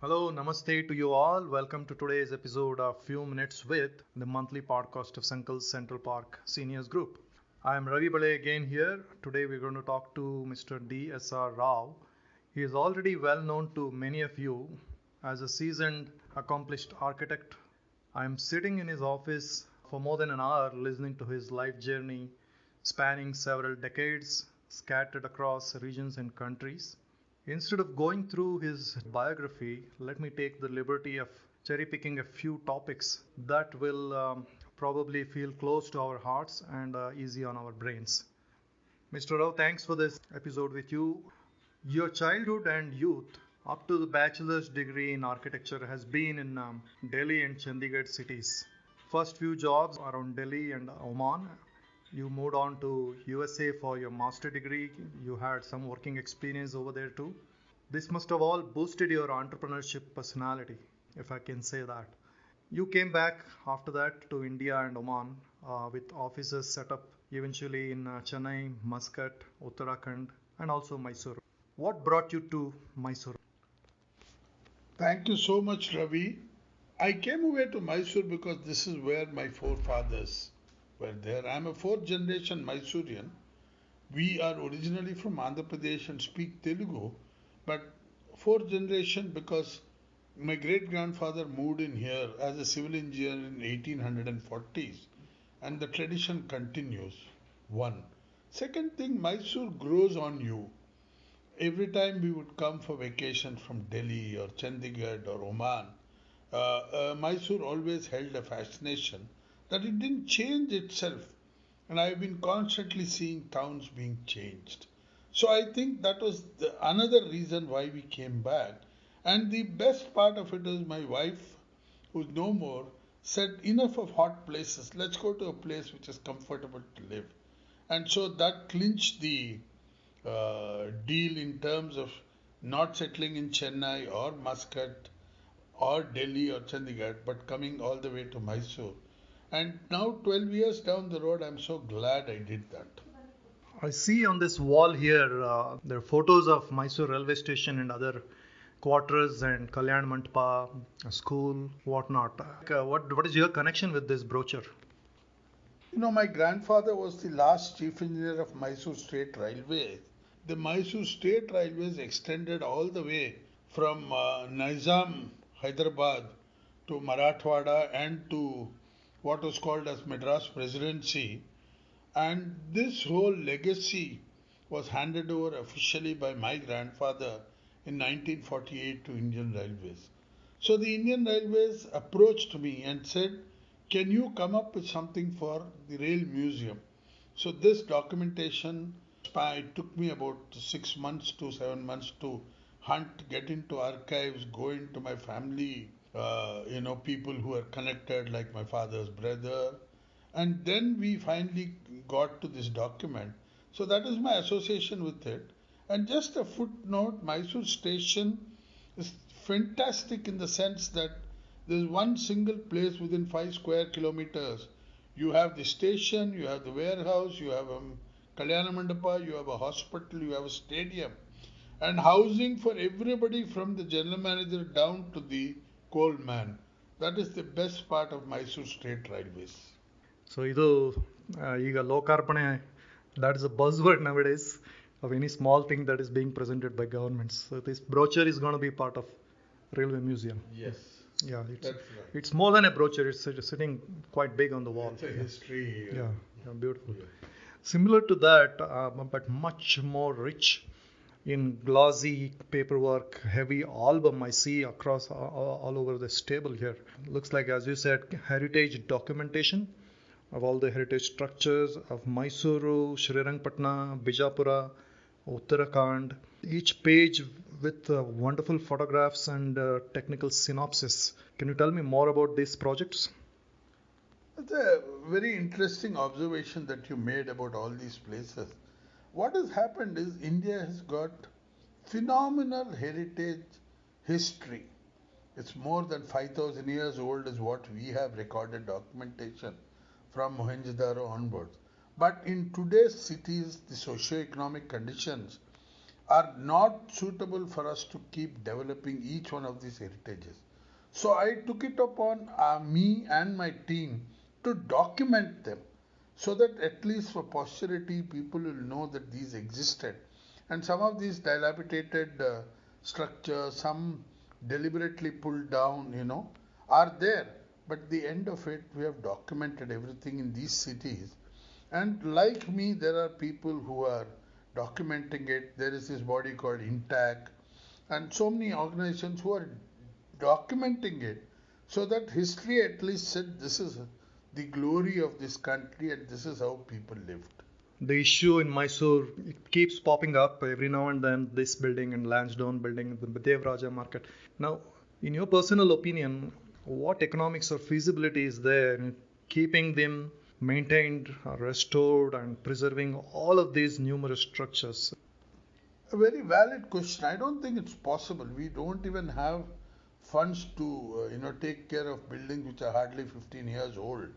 Hello, namaste to you all. Welcome to today's episode of Few Minutes with the monthly podcast of Sankal's Central Park Seniors Group. I am Ravi Bale again here. Today we're going to talk to Mr. DSR Rao. He is already well known to many of you as a seasoned, accomplished architect. I am sitting in his office for more than an hour listening to his life journey spanning several decades, scattered across regions and countries. Instead of going through his biography, let me take the liberty of cherry picking a few topics that will probably feel close to our hearts and easy on our brains. Mr. Rao, thanks for this episode with you. Your childhood and youth up to the bachelor's degree in architecture has been in Delhi and Chandigarh cities. First few jobs around Delhi and Oman. You moved on to USA for your master degree. You had some working experience over there too. This must have all boosted your entrepreneurship personality, if I can say that. You came back after that to India and Oman with offices set up eventually in Chennai, Muscat, Uttarakhand, and also Mysore. What brought you to Mysore? Thank you so much, Ravi. I came away to Mysore because this is where my forefathers were there. I'm a fourth generation Mysorean. We are originally from Andhra Pradesh and speak Telugu, but fourth generation because my great grandfather moved in here as a civil engineer in 1840s and the tradition continues. One. Second thing, Mysore grows on you. Every time we would come for vacation from Delhi or Chandigarh or Oman, Mysore always held a fascination that it didn't change itself. And I've been constantly seeing towns being changed. So I think that was another reason why we came back. And the best part of it is my wife, who's no more, said enough of hot places. Let's go to a place which is comfortable to live. And so that clinched the deal in terms of not settling in Chennai or Muscat or Delhi or Chandigarh, but coming all the way to Mysore. And now, 12 years down the road, I'm so glad I did that. I see on this wall here there are photos of Mysore railway station and other quarters and Kalyan Mandapa, a school, whatnot. What is your connection with this brochure? My grandfather was the last chief engineer of Mysore State Railways. The Mysore State Railways extended all the way from Nizam, Hyderabad, to Marathwada and to what was called as Madras Presidency. And this whole legacy was handed over officially by my grandfather in 1948 to Indian Railways. So the Indian Railways approached me and said, can you come up with something for the Rail Museum? So this documentation, it took me about 6 months to 7 months to hunt, get into archives, go into my family, people who are connected, like my father's brother. And then we finally got to this document. So that is my association with it. And just a footnote, Mysore station is fantastic in the sense that there's one single place within 5 square kilometers. You have the station, you have the warehouse, you have a Kalyana Mandapa, you have a hospital, you have a stadium, and housing for everybody from the general manager down to the coal man. That is the best part of Mysore State Railways. So ಇದು ಈಗ ಲೋಕಾರ್ಪಣೆ that is a buzzword nowadays of any small thing that is being presented by governments. So this brochure is going to be part of Railway Museum. Yes. Yeah, That's right. It's more than a brochure. It's sitting quite big on the wall. It's a history. Yeah, beautiful. Yeah. Similar to that, but much more rich in glossy paperwork, heavy album I see across all over this table here. Looks like, as you said, heritage documentation of all the heritage structures of Mysuru, Srirangpatna, Bijapura, Uttarakhand. Each page with wonderful photographs and technical synopsis. Can you tell me more about these projects? It's a very interesting observation that you made about all these places. What has happened is India has got phenomenal heritage history. It's more than 5,000 years old is what we have recorded documentation from Mohenjo-daro onwards. But in today's cities, the socio-economic conditions are not suitable for us to keep developing each one of these heritages. So I took it upon me and my team to document them so that at least for posterity people will know that these existed. And some of these dilapidated structures, some deliberately pulled down, are there. But the end of it, we have documented everything in these cities. And like me, there are people who are documenting it. There is this body called Intact, and so many organizations who are documenting it so that history at least said this is the glory of this country and this is how people lived. The issue in Mysore, it keeps popping up every now and then, this building and Lansdowne building, the Devraja market. Now, in your personal opinion, what economics or feasibility is there in keeping them maintained, restored, and preserving all of these numerous structures? A very valid question. I don't think it's possible. We don't even have funds to take care of buildings which are hardly 15 years old.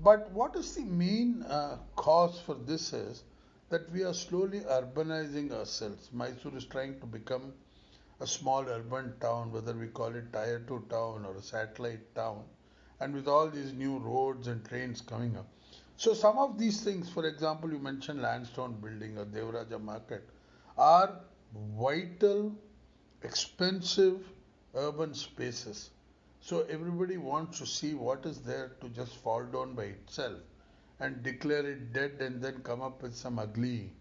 But what is the main cause for this is that we are slowly urbanizing ourselves. Mysore is trying to become a small urban town, whether we call it Tier 2 town or a satellite town, and with all these new roads and trains coming up. So some of these things, for example, you mentioned Lansdowne building or Devaraja market, are vital, expensive urban spaces. So everybody wants to see what is there to just fall down by itself and declare it dead and then come up with some ugly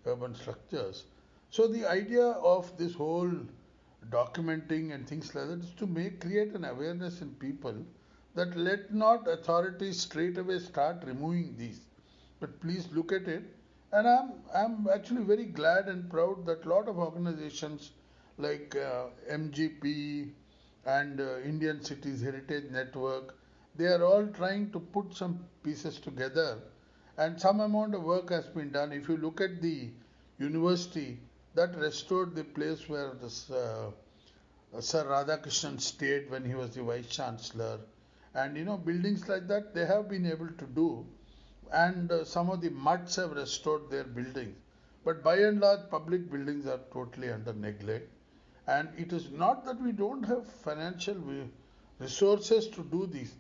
urban structures. So the idea of this whole documenting and things like that is to create an awareness in people that let not authorities straight away start removing these, but please look at it. And I'm actually very glad and proud that a lot of organizations like MGP and Indian Cities Heritage Network, they are all trying to put some pieces together, and some amount of work has been done. If you look at the university that restored the place where this Sir Radhakrishnan stayed when he was the Vice Chancellor, and buildings like that they have been able to do, and some of the mutts have restored their buildings. But by and large, public buildings are totally under neglect. And it is not that we don't have financial resources to do this.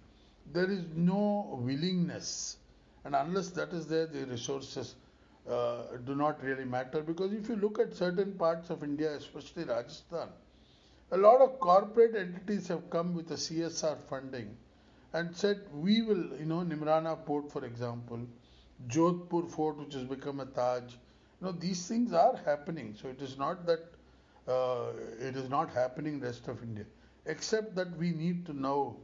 There is no willingness. And unless that is there, the resources do not really matter. Because if you look at certain parts of India, especially Rajasthan, a lot of corporate entities have come with a CSR funding and said, we will, Nimrana Port, for example, Jodhpur Fort, which has become a Taj. These things are happening. So it is not that it is not happening in the rest of India, except that we need to now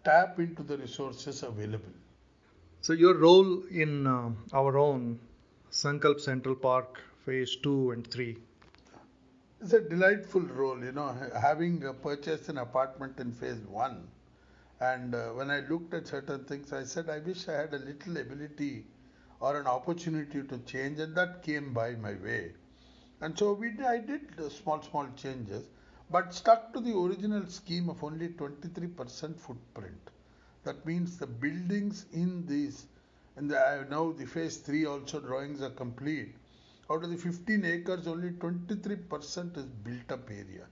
tap into the resources available. So, your role in our own Sankalp Central Park Phase 2 and 3. It's a delightful role, having purchased an apartment in Phase 1. And when I looked at certain things, I said, I wish I had a little ability or an opportunity to change, and that came by my way. And so I did small changes, but stuck to the original scheme of only 23% footprint. That means the buildings in these, and now the phase 3 also drawings are complete. Out of the 15 acres, only 23% is built up area.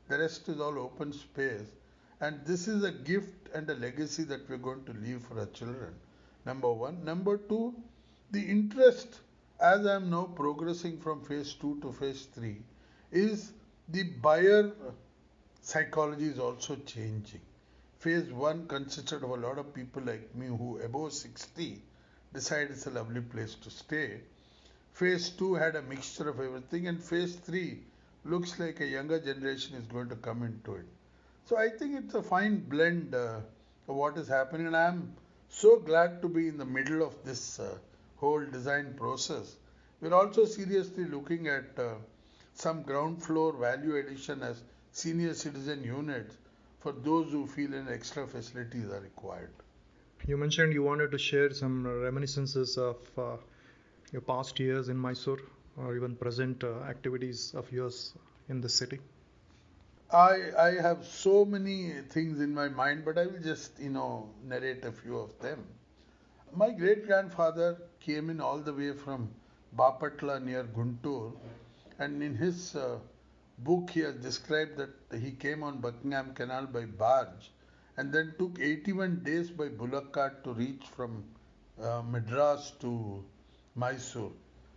The rest is all open space. And this is a gift and a legacy that we're going to leave for our children. Number one. Number two, the interest as I am now progressing from phase 2 to phase 3 is the buyer psychology is also changing. Phase 1 consisted of a lot of people like me who above 60 decide it's a lovely place to stay. Phase 2 had a mixture of everything, and phase 3 looks like a younger generation is going to come into it. So I think it's a fine blend of what is happening, and I am so glad to be in the middle of this whole design process. We're also seriously looking at some ground floor value addition as senior citizen units for those who feel an extra facilities are required. You mentioned you wanted to share some reminiscences of your past years in Mysore or even present activities of yours in the city. I have so many things in my mind, but I will just narrate a few of them. My great grandfather came in all the way from Bapatla near Guntur, And in his book, he has described that he came on Buckingham Canal by barge and then took 81 days by bullock cart to reach from Madras to Mysore.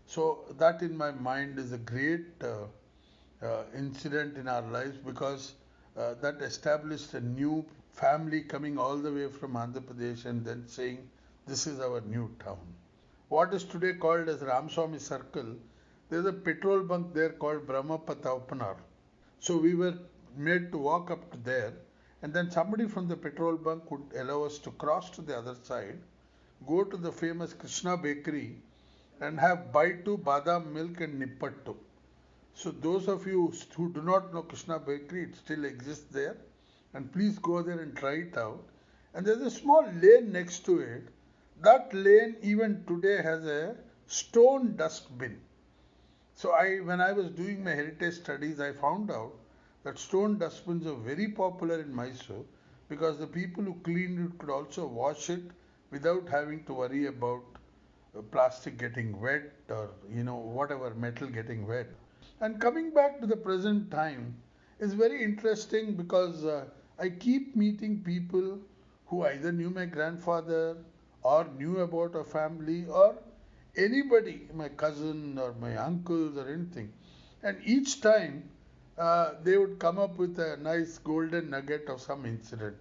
So, that in my mind is a great incident in our lives because that established a new family coming all the way from Andhra Pradesh and then saying, this is our new town. What is today called as Ramswamy Circle, there's a petrol bunk there called Brahmapata Upanar. So we were made to walk up to there, and then somebody from the petrol bunk would allow us to cross to the other side, go to the famous Krishna bakery, and have Baitu, Badam milk, and Nippattu. So those of you who do not know Krishna bakery, it still exists there, and please go there and try it out. And there's a small lane next to it. That lane even today has a stone dustbin. So when I was doing my heritage studies, I found out that stone dustbins are very popular in Mysore because the people who cleaned it could also wash it without having to worry about plastic getting wet or whatever metal getting wet. And coming back to the present time is very interesting because I keep meeting people who either knew my grandfather or knew about a family or anybody, my cousin or my uncles or anything. And each time they would come up with a nice golden nugget of some incident.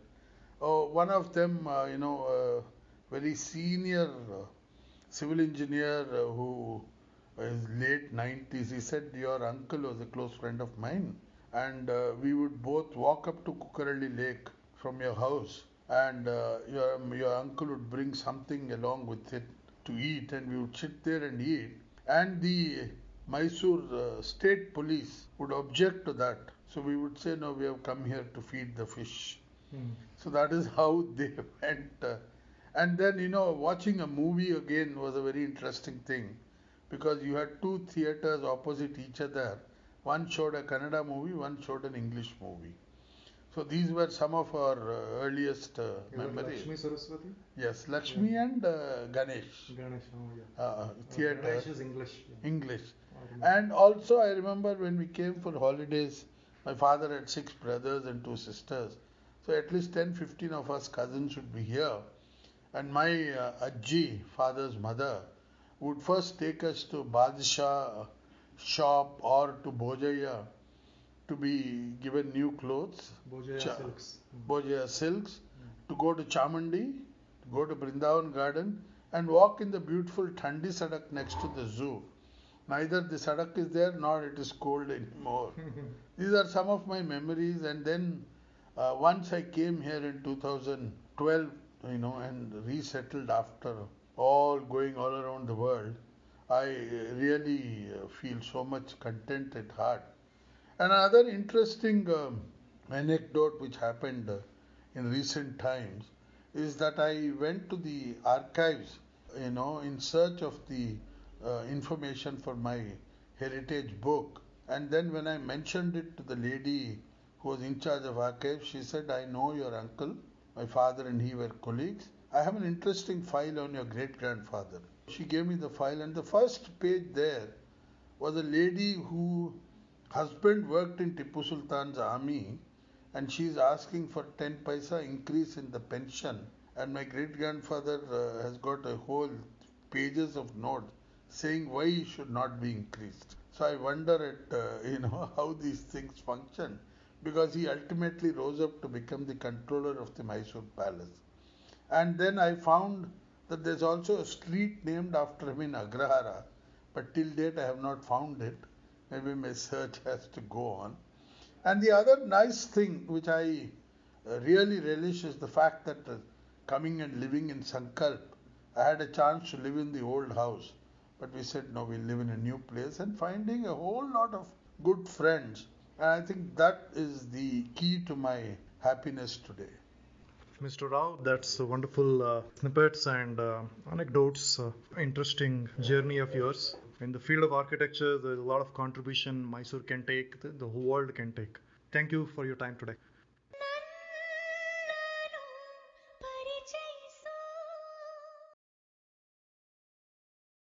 Oh, one of them, very senior civil engineer who is late 90s, he said, your uncle was a close friend of mine. And we would both walk up to Kukaralli Lake from your house, and your uncle would bring something along with it to eat, and we would sit there and eat. And the Mysore state police would object to that. So we would say, no, we have come here to feed the fish. So that is how they went. And then, watching a movie again was a very interesting thing because you had two theaters opposite each other. One showed a Kannada movie, one showed an English movie. So these were some of our earliest memories. Lakshmi Saraswati? Yes, Lakshmi and Ganesh. Ganesh, oh yeah. Theater. Ganesh is English. Yeah. English. And also I remember when we came for holidays, my father had 6 brothers and 2 sisters. So at least 10-15 of us cousins should be here. And my Ajji, father's mother, would first take us to Badshah shop or to Bojaya to be given new clothes. Bojaya silks. Bojaya silks. To go to Chamandi, to go to Brindavan garden and walk in the beautiful Thandi Sadak next to the zoo. Neither the Sadak is there nor it is cold anymore. These are some of my memories. And then once I came here in 2012, and resettled after all going all around the world, I really feel so much content at heart. And another interesting anecdote which happened in recent times is that I went to the archives, in search of the information for my heritage book. And then when I mentioned it to the lady who was in charge of archives, she said, I know your uncle. My father and he were colleagues. I have an interesting file on your great-grandfather. She gave me the file, and the first page there was a lady whose husband worked in Tipu Sultan's army, and she is asking for 10 paisa increase in the pension. And my great-grandfather has got a whole pages of notes saying why he should not be increased. So I wonder at how these things function, because he ultimately rose up to become the controller of the Mysore Palace. And then I found that there's also a street named after him in Agrahara, but till date I have not found it. Maybe my search has to go on. And the other nice thing which I really relish is the fact that coming and living in Sankalp, I had a chance to live in the old house, but we said no, we'll live in a new place, and finding a whole lot of good friends. And I think that is the key to my happiness today. Mr. Rao, that's wonderful snippets and anecdotes, interesting journey of yours. In the field of architecture, there's a lot of contribution Mysore can take, the whole world can take. Thank you for your time today.